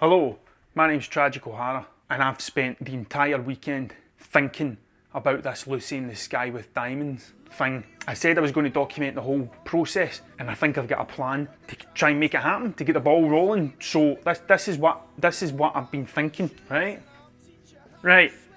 Hello, my name's Tragic O'Hara, and I've spent the entire weekend thinking about this Lucy in the Sky with Diamonds thing. I said I was going to document the whole process, and I think I've got a plan to try and make it happen, to get the ball rolling. So this is what I've been thinking, right?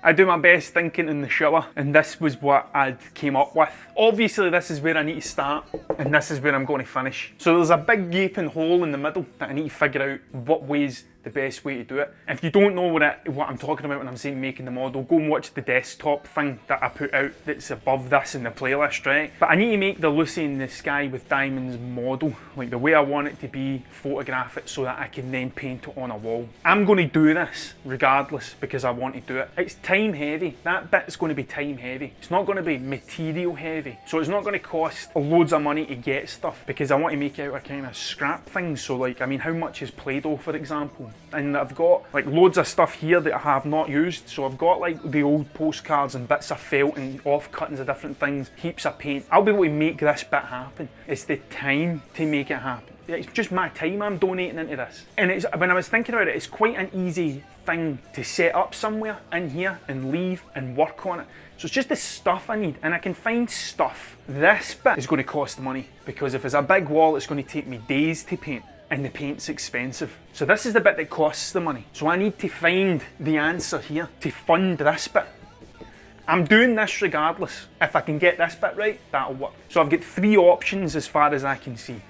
I do my best thinking in the shower, and this was what I came up with. Obviously, this is where I need to start, and this is where I'm going to finish. So there's a big gaping hole in the middle that I need to figure out what way's the best way to do it. If you don't know what I'm talking about when I'm saying making the model, go and watch the desktop thing that I put out that's above this in the playlist, right? But I need to make the Lucy in the Sky with Diamonds model, like the way I want it to be, photograph it so that I can then paint it on a wall. I'm going to do this regardless because I want to do it. It's time heavy. That bit is going to be time heavy. It's not going to be material heavy. So it's not going to cost loads of money to get stuff because I want to make it out a kind of scrap thing. So like, I mean, how much is Play-Doh, for example? And I've got like loads of stuff here that I have not used. So I've got like the old postcards and bits of felt and off cuttings of different things, heaps of paint. I'll be able to make this bit happen. It's the time to make it happen. It's just my time I'm donating into this. And it's, when I was thinking about it, it's quite an easy thing to set up somewhere in here and leave and work on it. So it's just the stuff I need, and I can find stuff. This bit is going to cost money because if it's a big wall, it's going to take me days to paint. And the paint's expensive. So this is the bit that costs the money. So I need to find the answer here to fund this bit. I'm doing this regardless. If I can get this bit right, that'll work. So I've got 3 options as far as I can see.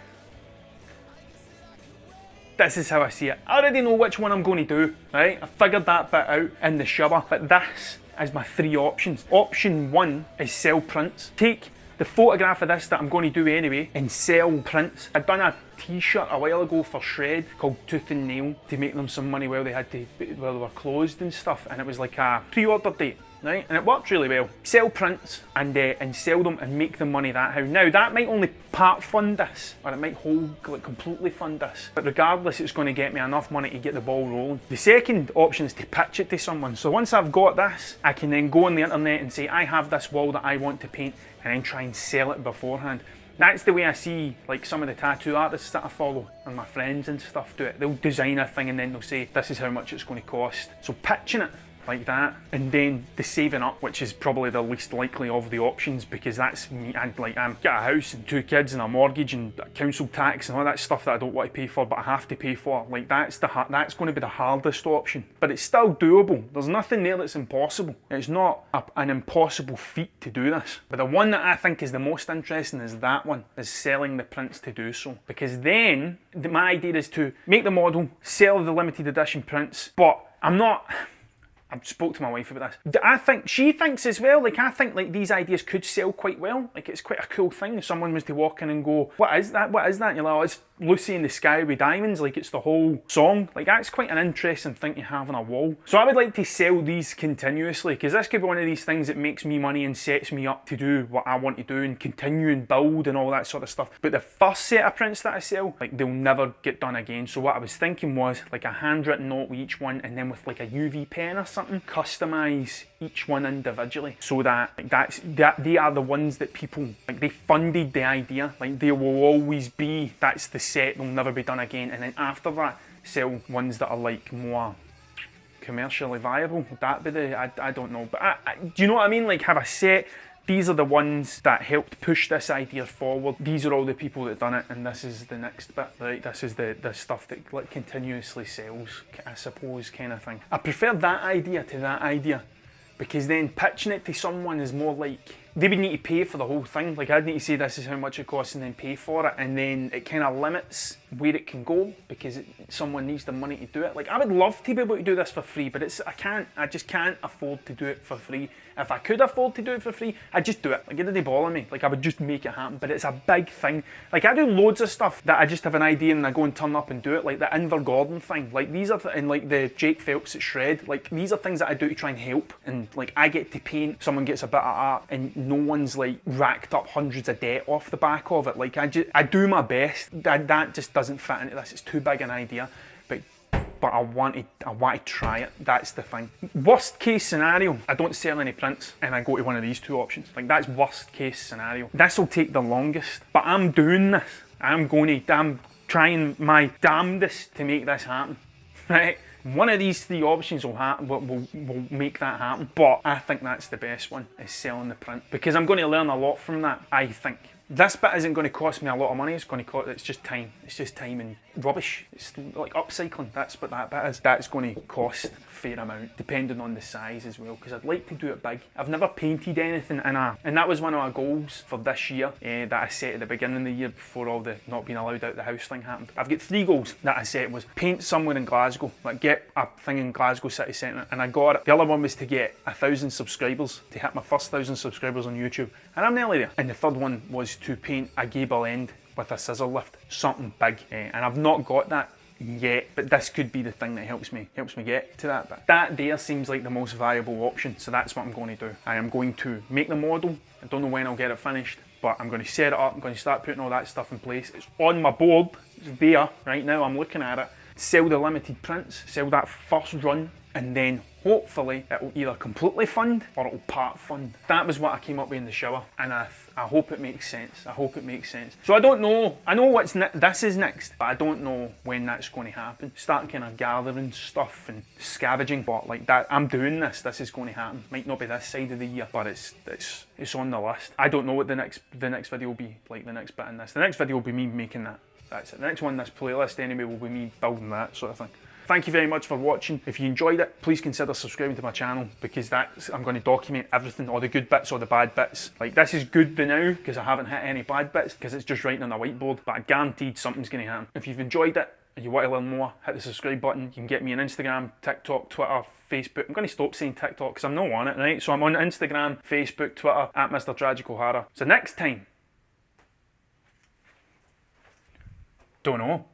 This is how I see it. I already know which one I'm going to do, right? I figured that bit out in the shower, but this is my 3 options. Option 1 is sell prints. Take the photograph of this that I'm going to do anyway and sell prints. I'd done a t-shirt a while ago for Shred called Tooth and Nail to make them some money while they were closed and stuff, and it was like a pre-order date, right? And it worked really well. Sell prints and sell them and make the money that how. Now that might only part fund this, or it might like completely fund this, but regardless it's going to get me enough money to get the ball rolling. The second option is to pitch it to someone. So once I've got this, I can then go on the internet and say I have this wall that I want to paint, and then try and sell it beforehand. That's the way I see like some of the tattoo artists that I follow and my friends and stuff do it. They'll design a thing and then they'll say this is how much it's going to cost. So pitching it like that, and then the saving up, which is probably the least likely of the options because that's me. I'm got a house and 2 kids and a mortgage and council tax and all that stuff that I don't want to pay for but I have to pay for. Like that's going to be the hardest option, but it's still doable. There's nothing there that's impossible. It's not an impossible feat to do this. But the one that I think is the most interesting is that one, is selling the prints to do so, because then my idea is to make the model, sell the limited edition prints, but I spoke to my wife about this. I think she thinks as well, like I think like these ideas could sell quite well. Like it's quite a cool thing if someone was to walk in and go, what is that? What is that? And you're like, oh, it's Lucy in the Sky with Diamonds, like it's the whole song. Like that's quite an interesting thing to have on a wall. So I would like to sell these continuously because this could be one of these things that makes me money and sets me up to do what I want to do and continue and build and all that sort of stuff. But the first set of prints that I sell, like they'll never get done again. So what I was thinking was like a handwritten note with each one, and then with like a UV pen or something, customize each one individually so that they are the ones that people like, they funded the idea, like they will always be, that's the set, they'll never be done again, and then after that sell ones that are like more commercially viable. Would that be the, I don't know, but do you know what I mean? Like have a set, these are the ones that helped push this idea forward, these are all the people that done it, and this is the next bit, right? This is the stuff that like continuously sells, I suppose, kind of thing. I prefer that idea to that idea because then pitching it to someone is more like they would need to pay for the whole thing. Like I'd need to say this is how much it costs and then pay for it, and then it kind of limits where it can go because someone needs the money to do it. Like I would love to be able to do this for free, but I just can't afford to do it for free. If I could afford to do it for free, I'd just do it. Like it didn't bother me. Like I would just make it happen. But it's a big thing. Like I do loads of stuff that I just have an idea and I go and turn up and do it. Like the Inver Gordon thing. Like these are and like the Jake Phelps at Shred. Like these are things that I do to try and help. And like I get to paint, someone gets a bit of art, and no one's like racked up hundreds of debt off the back of it. Like I do my best. That just doesn't fit into this. It's too big an idea. But I want to try it. That's the thing. Worst case scenario, I don't sell any prints and I go to one of these 2 options. Like that's worst case scenario. This will take the longest, but I'm doing this. I'm trying my damnedest to make this happen. right? One of these three options will make that happen, but I think that's the best one, is selling the print, because I'm going to learn a lot from that, I think. This bit isn't going to cost me a lot of money. It's just time. It's just time and rubbish. It's like upcycling. That's what that bit is. That's going to cost a fair amount, depending on the size as well, because I'd like to do it big. I've never painted anything and that was one of my goals for this year that I set at the beginning of the year before all the not being allowed out the house thing happened. I've got 3 goals that I set: was paint somewhere in Glasgow, like get a thing in Glasgow city centre, and I got it. The other one was to get 1,000 subscribers, to hit my first 1,000 subscribers on YouTube, and I'm nearly there. And the third one was to paint a gable end with a scissor lift, something big, and I've not got that yet, but this could be the thing that helps me get to that bit. That there seems like the most viable option, so that's what I'm going to do. I am going to make the model. I don't know when I'll get it finished, but I'm going to set it up. I'm going to start putting all that stuff in place. It's on my board. It's there right now. I'm looking at it. Sell the limited prints, sell that first run, and then hopefully it will either completely fund or it will part fund. That was what I came up with in the shower, and I hope it makes sense. I hope it makes sense. So I don't know. I know this is next, but I don't know when that's going to happen. Start kind of gathering stuff and scavenging, but like that, I'm doing this. This is going to happen. Might not be this side of the year, but it's on the list. I don't know what the next video will be like. The next bit in this. The next video will be me making that. That's it. The next one, this playlist anyway, will be me building that sort of thing. Thank you very much for watching. If you enjoyed it, please consider subscribing to my channel, because I'm going to document everything, all the good bits, all the bad bits. Like, this is good for now because I haven't hit any bad bits, because it's just writing on a whiteboard, but I guaranteed something's going to happen. If you've enjoyed it and you want to learn more, hit the subscribe button. You can get me on Instagram, TikTok, Twitter, Facebook. I'm going to stop saying TikTok because I'm not on it, right? So I'm on Instagram, Facebook, Twitter, at Mr. Tragic O'Hara. So next time, don't know.